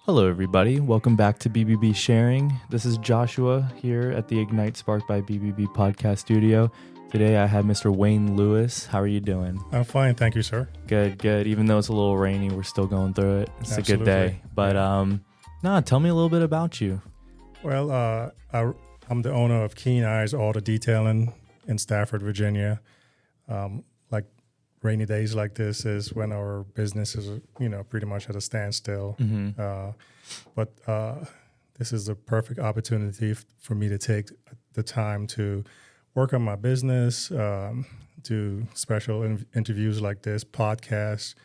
Hello, everybody. Welcome back to BBB Sharing. This is Joshua here at the Ignite Sparked by BBB podcast studio. Today I have Mr. Wayne Lewis. How are you doing? I'm fine, thank you, sir. Good. Even though it's a little rainy, we're still going through it. It's Absolutely. a good day. But tell me a little bit about you. Well, I'm the owner of Keen Eyes Auto Detailing in Stafford, Virginia. Like rainy days like this is when our business is, pretty much at a standstill. But this is the perfect opportunity for me to take the time to work on my business, do special interviews like this, podcasts.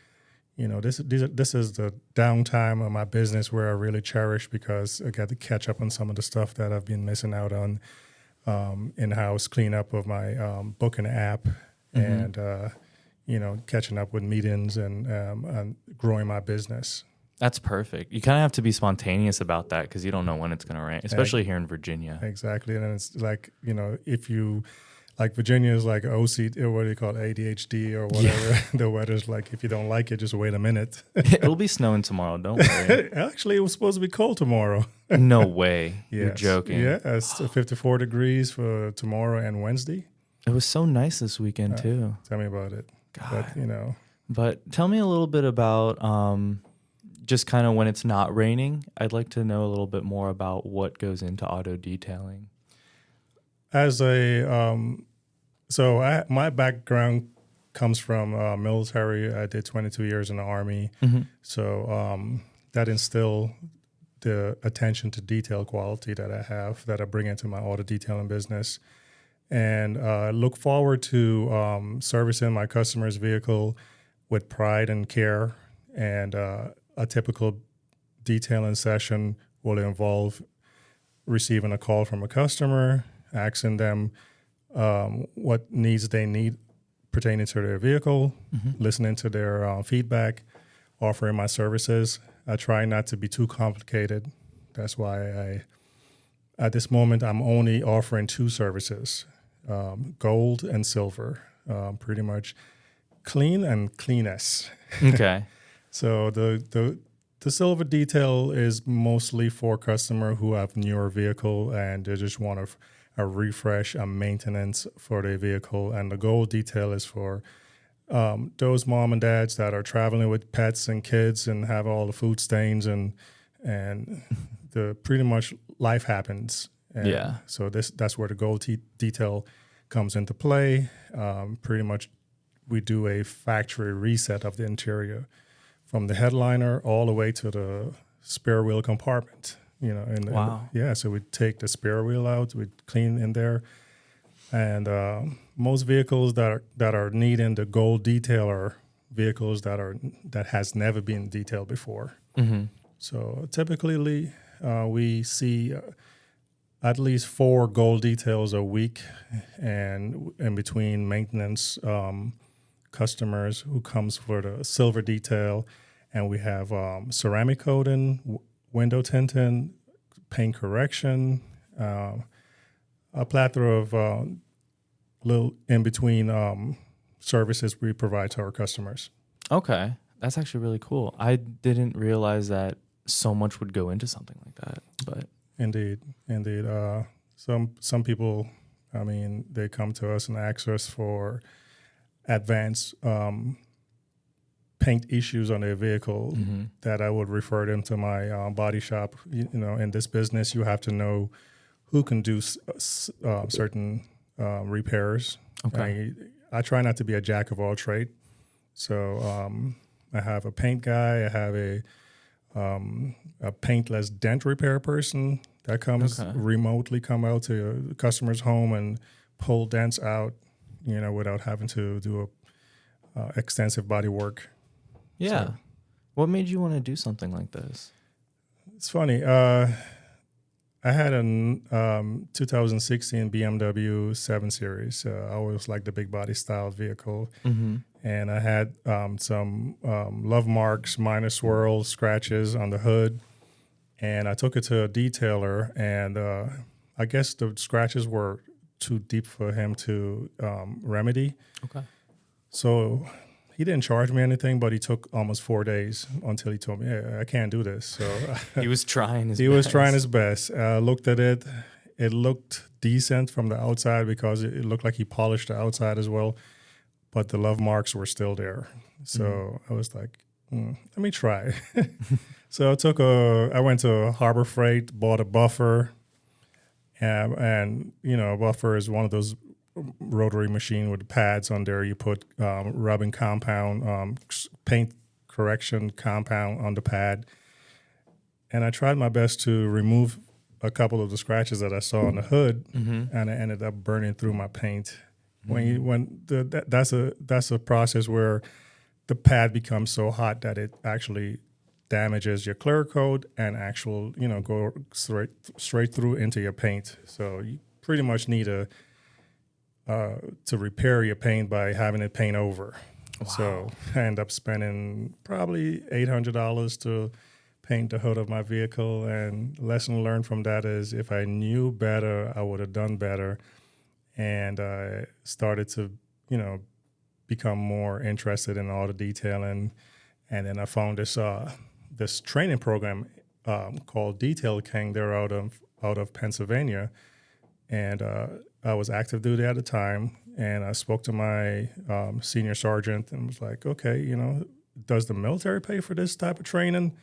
This is the downtime of my business where I really cherish because I got to catch up on some of the stuff that I've been missing out on, in-house cleanup of my booking app and, catching up with meetings and growing my business. That's perfect. You kind of have to be spontaneous about that because you don't know when it's going to rain, especially here in Virginia. Exactly. And it's like, if you, like Virginia is like OC, or what do you call it, ADHD or whatever. Yeah. The weather's like, if you don't like it, just wait a minute. It'll be snowing tomorrow, don't worry. Actually, it was supposed to be cold tomorrow. No way. Yes. You're joking. Yeah, it's 54 degrees for tomorrow and Wednesday. It was so nice this weekend, too. Tell me about it. God. But, But tell me a little bit about just kind of when it's not raining. I'd like to know a little bit more about what goes into auto detailing. As my background comes from military. I did 22 years in the Army. So that instilled the attention to detail quality that I have, that I bring into my auto detailing business. And look forward to servicing my customer's vehicle with pride and care. And a typical detailing session will involve receiving a call from a customer, asking them what needs they need pertaining to their vehicle, listening to their feedback, offering my services. I try not to be too complicated. That's why at this moment, I'm only offering two services, gold and silver, pretty much clean and cleanest. Okay. So the silver detail is mostly for customer who have newer vehicle and they just want a refresh, a maintenance for their vehicle. And the gold detail is for those mom and dads that are traveling with pets and kids and have all the food stains and the pretty much life happens. And yeah. So that's where the gold detail comes into play. Pretty much we do a factory reset of the interior from the headliner all the way to the spare wheel compartment. Wow. So we take the spare wheel out, we clean in there, and most vehicles that are needing the gold detail are vehicles that has never been detailed before. So typically, we see at least 4 gold details a week, and in between maintenance customers who comes for the silver detail, and we have ceramic coating, window tinting, paint correction, a plethora of little in-between services we provide to our customers. Okay. That's actually really cool. I didn't realize that so much would go into something like that. But Indeed. Some people, they come to us and ask us for advanced paint issues on their vehicle that I would refer them to my body shop. In this business, you have to know who can do certain repairs. okay. I try not to be a jack of all trade. So I have a paint guy. I have a paintless dent repair person that comes remotely come out to a customer's home and pull dents out, without having to do extensive body work. Yeah. So, what made you want to do something like this? it's funny. I had a 2016 BMW 7 Series. I always liked the big body style vehicle. And I had some love marks, minor swirls, scratches on the hood. And I took it to a detailer, and I guess the scratches were too deep for him to remedy. Okay. So he didn't charge me anything, but he took almost 4 days until he told me, "Hey, I can't do this." So He was trying his he best. was trying his best. I looked at it. It looked decent from the outside because it looked like he polished the outside as well, but the love marks were still there. So I was like, let me try. So I went to Harbor Freight, bought a buffer, and a buffer is one of those rotary machine with pads on there. You put rubbing compound, paint correction compound on the pad. And I tried my best to remove a couple of the scratches that I saw on the hood, and I ended up burning through my paint. That's a process where the pad becomes so hot that it actually damages your clear coat and go straight through into your paint. So you pretty much need to repair your paint by having it paint over. Wow. So I end up spending probably $800 to paint the hood of my vehicle. And lesson learned from that is if I knew better, I would have done better. And I started to, become more interested in all the detailing. And then I found this training program called Detail King. They're out of Pennsylvania. And I was active duty at the time. And I spoke to my senior sergeant and was like, okay, does the military pay for this type of training?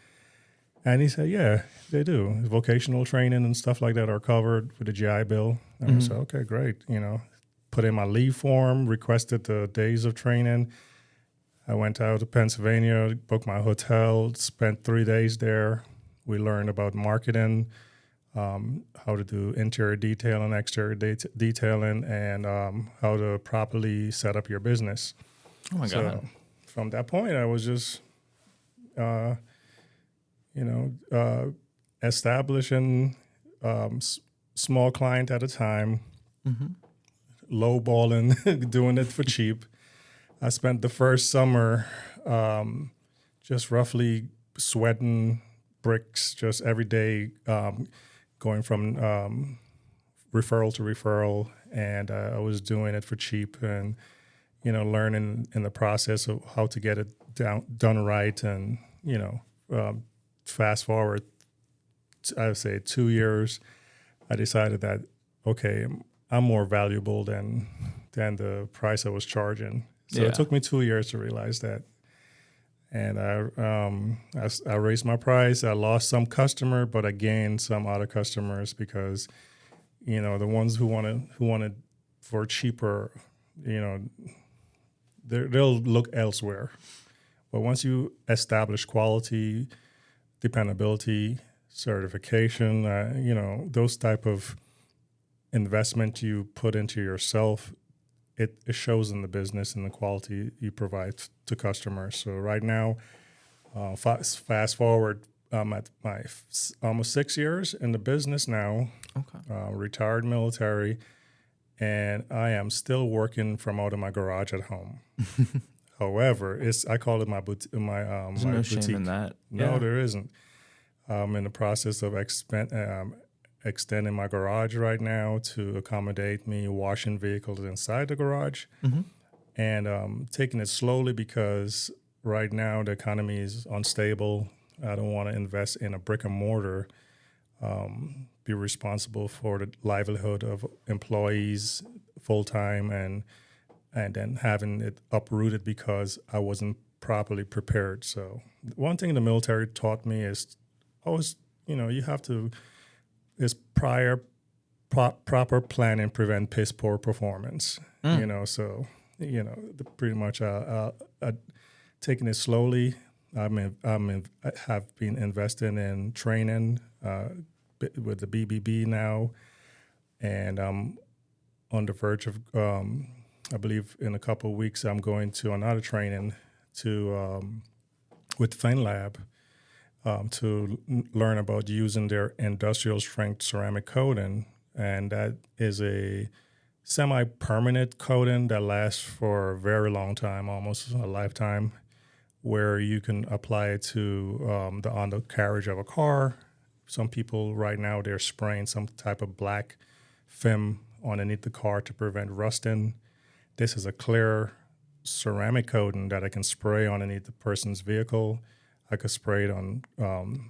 And he said, yeah, they do. Vocational training and stuff like that are covered with the GI Bill. And I said, okay, great. Put in my leave form, requested the days of training. I went out to Pennsylvania, booked my hotel, spent 3 days there. We learned about marketing, how to do interior detailing, exterior detailing, and how to properly set up your business. Oh, my God. From that point, I was just... establishing small client at a time, lowballing, doing it for cheap. I spent the first summer just roughly sweating bricks, just every day, going from referral to referral, and I was doing it for cheap and, learning in the process of how to get it done right and, fast forward, I would say 2 years, I decided that, okay, I'm more valuable than the price I was charging. So It took me 2 years to realize that. And I raised my price. I lost some customer, but I gained some other customers because, the ones who wanted for cheaper, they'll look elsewhere. But once you establish quality, dependability, certification, those type of investment you put into yourself, it shows in the business and the quality you provide to customers. So right now, fast forward, I'm at my almost 6 years in the business now, retired military, and I am still working from out of my garage at home. However, I call it my boutique. There's no shame in that. No, there isn't. I'm in the process of extending my garage right now to accommodate me washing vehicles inside the garage, and taking it slowly because right now the economy is unstable. I don't want to invest in a brick and mortar, be responsible for the livelihood of employees full time and then having it uprooted because I wasn't properly prepared. So one thing the military taught me is always, you have to, is proper planning prevent piss poor performance. So, pretty much taking it slowly. I have been investing in training with the BBB now, and I'm on the verge of, I believe in a couple of weeks, I'm going to another training with FinLab to learn about using their industrial strength ceramic coating. And that is a semi-permanent coating that lasts for a very long time, almost a lifetime, where you can apply it to the undercarriage of a car. Some people right now, they're spraying some type of black film underneath the car to prevent rusting. This is a clear ceramic coating that I can spray underneath the person's vehicle. I could spray it on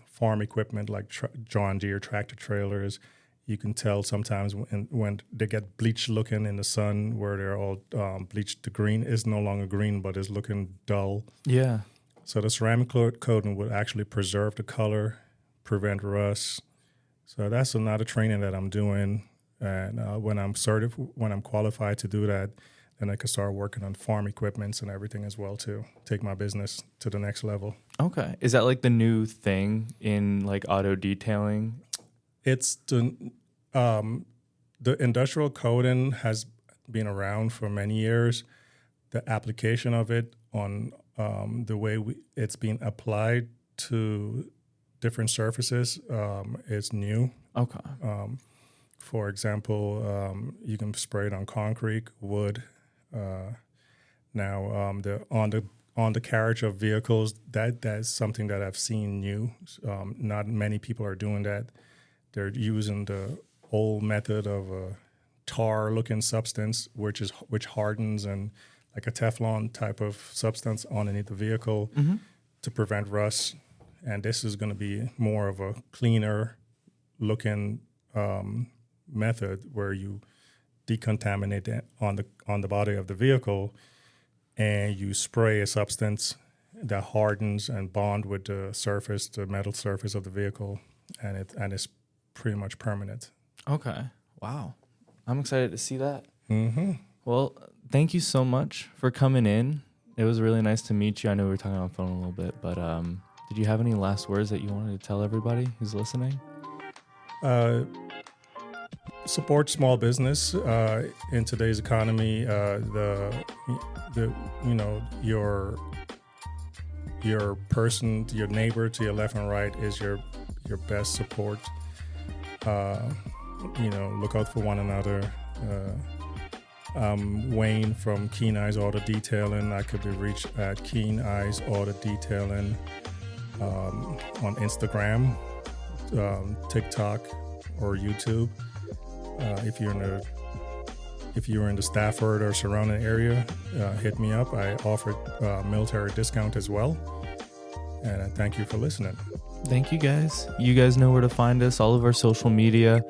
farm equipment like John Deere tractor trailers. You can tell sometimes when they get bleached looking in the sun, where they're all bleached. The green is no longer green, but is looking dull. Yeah. So the ceramic coating would actually preserve the color, prevent rust. So that's another training that I'm doing. And when I'm qualified to do that, then I can start working on farm equipments and everything as well to take my business to the next level. Okay. Is that like the new thing in like auto detailing? It's the industrial coating has been around for many years. The application of it on the way it's being applied to different surfaces is new. Okay. For example, you can spray it on concrete, wood. Now, on the carriage of vehicles, that's something that I've seen new. Not many people are doing that. They're using the old method of a tar-looking substance, which hardens and like a Teflon type of substance underneath the vehicle to prevent rust. And this is going to be more of a cleaner-looking method where you decontaminate it on the body of the vehicle, and you spray a substance that hardens and bond with the metal surface of the vehicle, and it's pretty much permanent. Okay. Wow. I'm excited to see that. Mm-hmm. Well, thank you so much for coming in. It was really nice to meet you. I know we were talking on the phone a little bit, but did you have any last words that you wanted to tell everybody who's listening? Support small business in today's economy. Your person, your neighbor to your left and right is your best support. Look out for one another. I'm Wayne from Keen Eyes Auto Detailing. I could be reached at Keen Eyes Auto Detailing on Instagram, TikTok, or YouTube. If you're in the Stafford or surrounding area, hit me up. I offer military discount as well. And I thank you for listening. Thank you, guys. You guys know where to find us. All of our social media,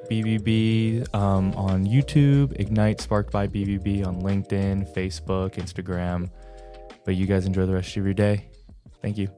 BBB on YouTube, Ignite Sparked by BBB on LinkedIn, Facebook, Instagram. But you guys enjoy the rest of your day. Thank you.